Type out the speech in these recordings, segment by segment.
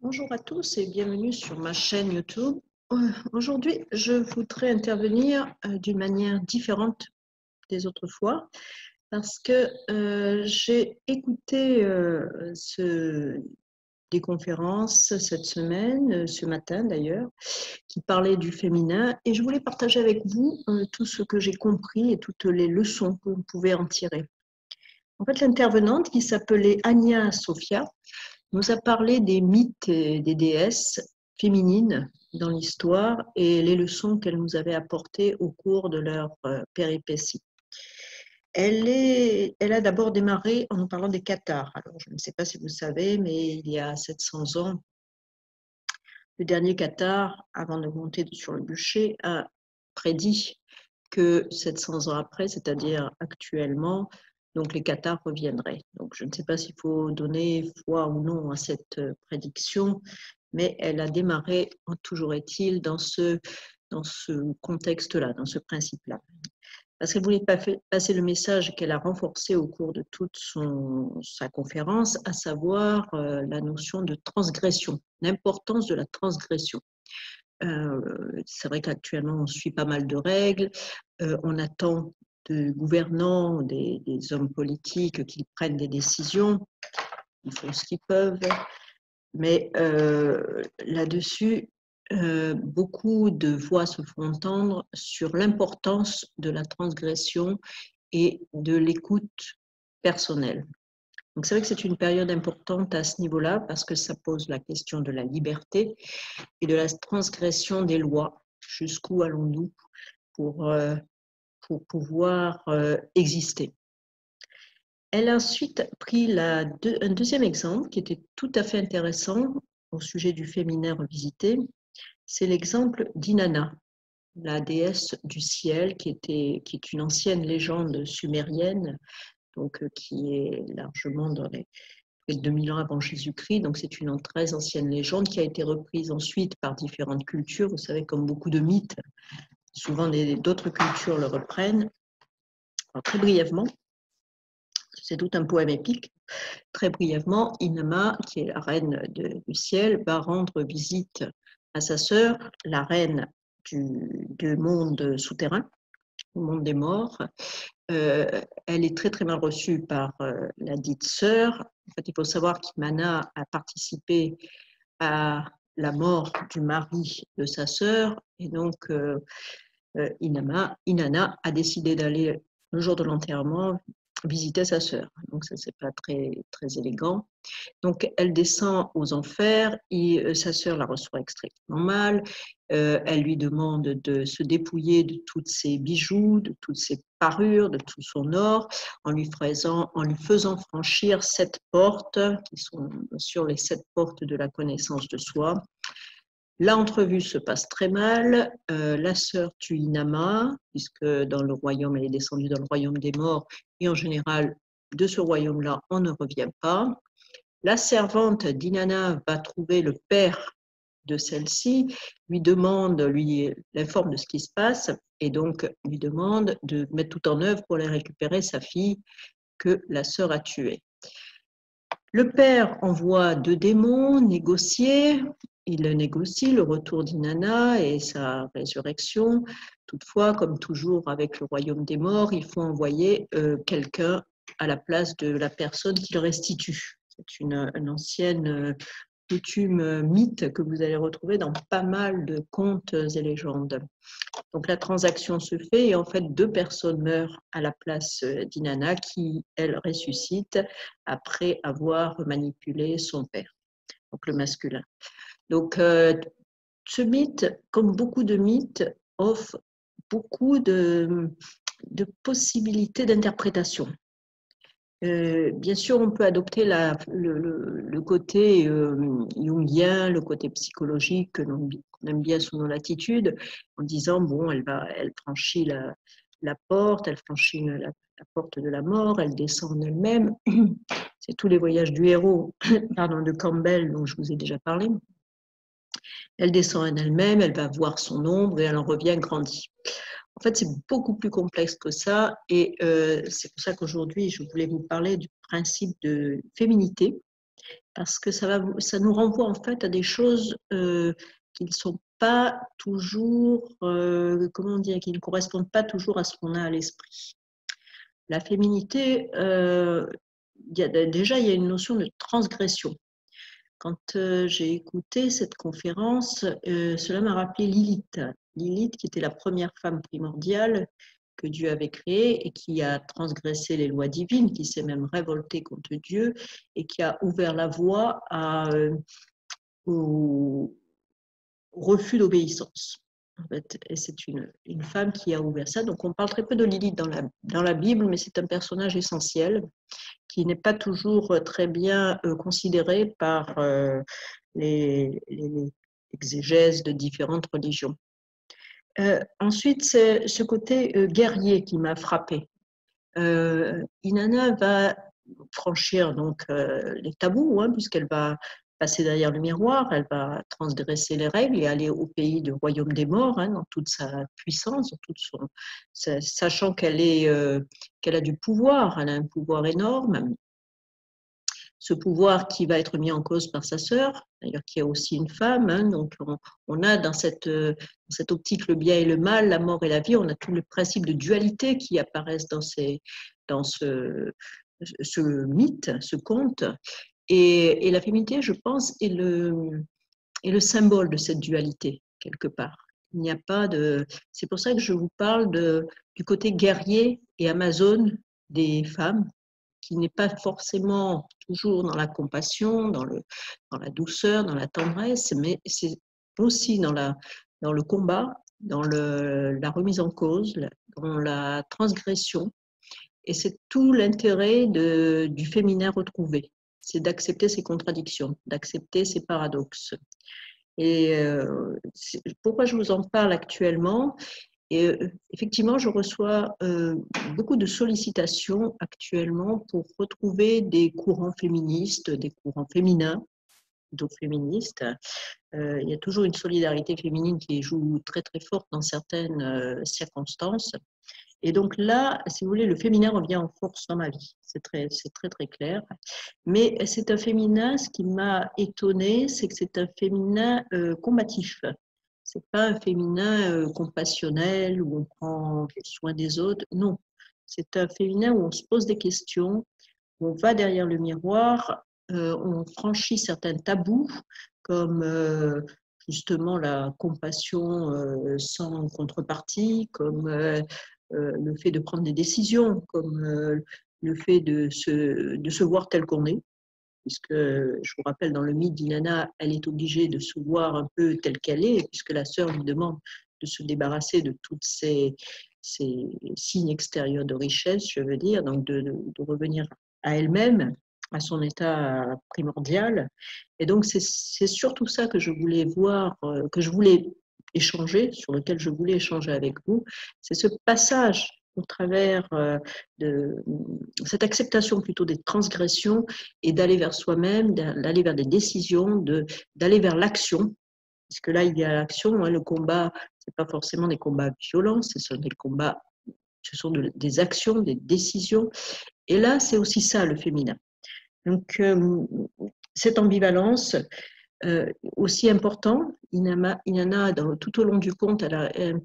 Bonjour à tous et bienvenue sur ma chaîne YouTube. Aujourd'hui, je voudrais intervenir d'une manière différente des autres fois parce que j'ai écouté des conférences cette semaine, ce matin d'ailleurs, qui parlaient du féminin et je voulais partager avec vous tout ce que j'ai compris et toutes les leçons que vous pouvez en tirer. En fait, l'intervenante qui s'appelait Ania Sofia nous a parlé des mythes et des déesses féminines dans l'histoire et les leçons qu'elles nous avaient apportées au cours de leur péripéties. Elle a d'abord démarré en nous parlant des cathares. Alors, je ne sais pas si vous savez, mais il y a 700 ans, le dernier cathare, avant de monter sur le bûcher, a prédit que 700 ans après, c'est-à-dire actuellement, donc les cathares reviendraient. Donc je ne sais pas s'il faut donner foi ou non à cette prédiction, mais elle a démarré, toujours est-il, dans ce contexte-là, dans ce principe-là. Parce qu'elle voulait passer le message qu'elle a renforcé au cours de toute sa conférence, à savoir la notion de transgression, l'importance de la transgression. C'est vrai qu'actuellement, on suit pas mal de règles. On attend de gouvernants, des hommes politiques qu'ils prennent des décisions. Ils font ce qu'ils peuvent. Mais là-dessus, beaucoup de voix se font entendre sur l'importance de la transgression et de l'écoute personnelle. Donc c'est vrai que c'est une période importante à ce niveau-là parce que ça pose la question de la liberté et de la transgression des lois. Jusqu'où allons-nous pour pouvoir exister? Elle a ensuite pris un deuxième exemple qui était tout à fait intéressant au sujet du féminin revisité. C'est l'exemple d'Inanna, la déesse du ciel qui est une ancienne légende sumérienne, donc qui est largement dans les 2000 ans avant Jésus-Christ. Donc c'est une très ancienne légende qui a été reprise ensuite par différentes cultures. Vous savez, comme beaucoup de mythes, souvent d'autres cultures le reprennent. Alors, très brièvement, c'est tout un poème épique. Très brièvement, Inanna, qui est la reine du ciel, va rendre visite à sa sœur, la reine du monde souterrain, du monde des morts. Elle est très très mal reçue par la dite sœur. En fait, il faut savoir qu'Inanna a participé à la mort du mari de sa sœur, et donc Inanna a décidé d'aller le jour de l'enterrement visiter sa sœur. Donc ça, c'est pas très très élégant. Donc elle descend aux enfers et sa sœur la reçoit extrêmement mal. Elle lui demande de se dépouiller de tous ses bijoux, de toutes ses parures, de tout son or, en lui faisant franchir 7 portes, qui sont sur les 7 portes de la connaissance de soi. L'entrevue se passe très mal. La sœur tue Inanna, puisque dans le royaume, elle est descendue dans le royaume des morts, et en général, de ce royaume-là, on ne revient pas. La servante d'Inanna va trouver le père de celle-ci, lui l'informe de ce qui se passe, et donc lui demande de mettre tout en œuvre pour aller récupérer sa fille que la sœur a tuée. Le père envoie 2 démons négocier. Il négocie le retour d'Inanna et sa résurrection. Toutefois, comme toujours avec le royaume des morts, il faut envoyer quelqu'un à la place de la personne qui le restitue. C'est une ancienne coutume, mythe que vous allez retrouver dans pas mal de contes et légendes. Donc la transaction se fait et en fait 2 personnes meurent à la place d'Inanna qui, elle, ressuscite après avoir manipulé son père, donc le masculin. Donc ce mythe, comme beaucoup de mythes, offre beaucoup de possibilités d'interprétation. Bien sûr, on peut adopter le côté jungien, le côté psychologique que l'on aime bien sous nos latitudes, en disant, bon, elle franchit la porte, elle franchit la porte de la mort, elle descend en elle-même. C'est tous les voyages du héros, pardon, de Campbell, dont je vous ai déjà parlé. Elle descend en elle-même, elle va voir son ombre et elle en revient grandie. En fait, c'est beaucoup plus complexe que ça et c'est pour ça qu'aujourd'hui, je voulais vous parler du principe de féminité parce que ça nous renvoie en fait à des choses qui ne sont pas toujours, comment dire, qui ne correspondent pas toujours à ce qu'on a à l'esprit. La féminité, déjà, il y a une notion de transgression. Quand j'ai écouté cette conférence, cela m'a rappelé Lilith. Lilith, qui était la première femme primordiale que Dieu avait créée et qui a transgressé les lois divines, qui s'est même révoltée contre Dieu et qui a ouvert la voie au refus d'obéissance. En fait, et c'est une femme qui a ouvert ça. Donc on parle très peu de Lilith dans la Bible, mais c'est un personnage essentiel qui n'est pas toujours très bien considéré par les exégèses de différentes religions. Ensuite, c'est ce côté guerrier qui m'a frappé. Inanna va franchir donc les tabous, hein, puisqu'elle va passer derrière le miroir, elle va transgresser les règles et aller au pays du royaume des morts, hein, dans toute sa puissance, sachant qu'elle a du pouvoir, elle a un pouvoir énorme. Ce pouvoir qui va être mis en cause par sa sœur, d'ailleurs qui est aussi une femme, hein, donc on a dans cette optique le bien et le mal, la mort et la vie, on a tout le principe de dualité qui apparaissent dans ce mythe, ce conte. Et la féminité, je pense, est le symbole de cette dualité, quelque part. Il n'y a pas de. C'est pour ça que je vous parle du côté guerrier et amazone des femmes, qui n'est pas forcément toujours dans la compassion, dans la douceur, dans la tendresse, mais c'est aussi dans le combat, dans la remise en cause, dans la transgression. Et c'est tout l'intérêt du féminin retrouvé, c'est d'accepter ses contradictions, d'accepter ses paradoxes. Et pourquoi je vous en parle actuellement? Et effectivement, je reçois beaucoup de sollicitations actuellement pour retrouver des courants féministes, des courants féminins, plutôt féministes. Il y a toujours une solidarité féminine qui joue très très forte dans certaines circonstances. Et donc là, si vous voulez, le féminin revient en force dans ma vie. C'est très très clair. Mais c'est un féminin, ce qui m'a étonnée, c'est que c'est un féminin combatif. C'est pas un féminin compassionnel où on prend soin des autres. Non, c'est un féminin où on se pose des questions, où on va derrière le miroir, on franchit certains tabous comme justement la compassion sans contrepartie, comme le fait de prendre des décisions, comme le fait de se voir tel qu'on est, puisque je vous rappelle, dans le mythe d'Inanna, elle est obligée de se voir un peu telle qu'elle est, puisque la sœur lui demande de se débarrasser de toutes ces signes extérieurs de richesse, je veux dire, donc de revenir à elle-même, à son état primordial. Et donc c'est surtout ça que je voulais voir, que je voulais échanger, sur lequel je voulais échanger avec vous, c'est ce passage au travers de cette acceptation plutôt des transgressions et d'aller vers soi-même, d'aller vers des décisions, d'aller vers l'action. Parce que là, il y a l'action, hein, le combat, ce n'est pas forcément des combats violents, ce sont des combats, ce sont des actions, des décisions. Et là, c'est aussi ça, le féminin. Donc, cette ambivalence, aussi important, Inanna, tout au long du conte, elle a une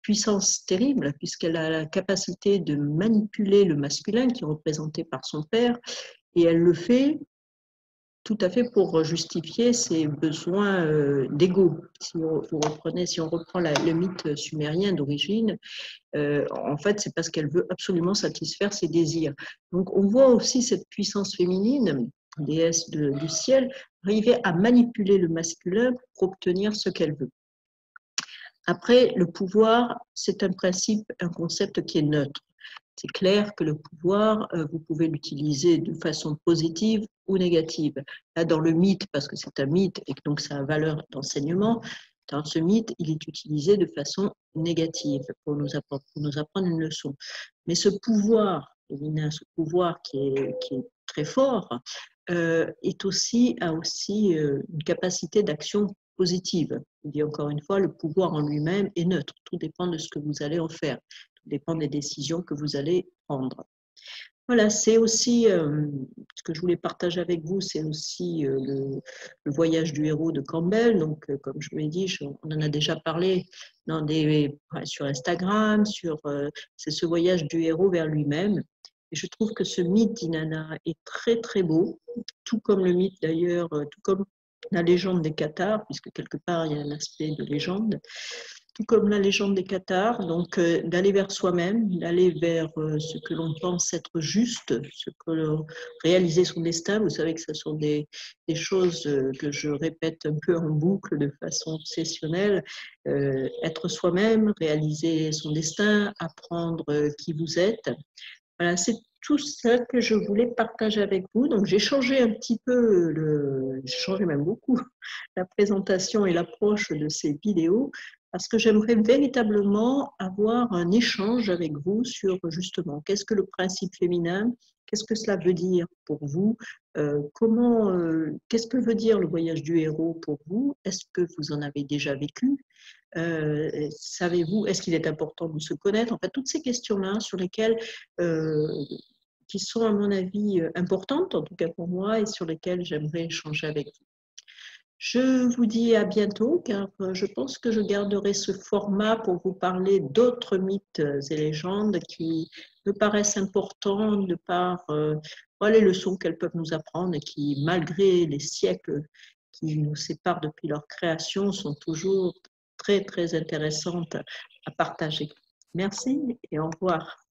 puissance terrible, puisqu'elle a la capacité de manipuler le masculin qui est représenté par son père, et elle le fait tout à fait pour justifier ses besoins d'ego. Si on reprend le mythe sumérien d'origine, en fait, c'est parce qu'elle veut absolument satisfaire ses désirs. Donc, on voit aussi cette puissance féminine, déesse du ciel, arriver à manipuler le masculin pour obtenir ce qu'elle veut. Après, le pouvoir, c'est un principe, un concept qui est neutre. C'est clair que le pouvoir, vous pouvez l'utiliser de façon positive ou négative. Là, dans le mythe, parce que c'est un mythe et que donc ça a valeur d'enseignement, dans ce mythe, il est utilisé de façon négative pour nous apprendre une leçon. Mais ce pouvoir féminin, ce pouvoir qui est très fort, a aussi une capacité d'action positive. Je dis encore une fois, le pouvoir en lui-même est neutre. Tout dépend de ce que vous allez en faire. Tout dépend des décisions que vous allez prendre. Voilà, c'est aussi, ce que je voulais partager avec vous, c'est aussi, le voyage du héros de Campbell. Donc, comme je vous l'ai dit, on en a déjà parlé dans sur Instagram, c'est ce voyage du héros vers lui-même. Et je trouve que ce mythe d'Inanna est très, très beau, tout comme le mythe d'ailleurs, tout comme la légende des Cathares, puisque quelque part il y a un aspect de légende. Tout comme la légende des Cathares, donc d'aller vers soi-même, d'aller vers ce que l'on pense être juste, réaliser son destin. Vous savez que ce sont des choses que je répète un peu en boucle de façon obsessionnelle. Être soi-même, réaliser son destin, apprendre qui vous êtes. Voilà, c'est tout ça que je voulais partager avec vous. Donc j'ai changé un petit peu, j'ai changé même beaucoup la présentation et l'approche de ces vidéos parce que j'aimerais véritablement avoir un échange avec vous sur justement qu'est-ce que le principe féminin, qu'est-ce que cela veut dire pour vous, qu'est-ce que veut dire le voyage du héros pour vous, est-ce que vous en avez déjà vécu, savez-vous, est-ce qu'il est important de se connaître? En fait, toutes ces questions-là sur lesquelles, qui sont à mon avis importantes, en tout cas pour moi, et sur lesquelles j'aimerais échanger avec vous. Je vous dis à bientôt, car je pense que je garderai ce format pour vous parler d'autres mythes et légendes qui me paraissent importants de par les leçons qu'elles peuvent nous apprendre et qui, malgré les siècles qui nous séparent depuis leur création, sont toujours très, très intéressantes à partager. Merci et au revoir.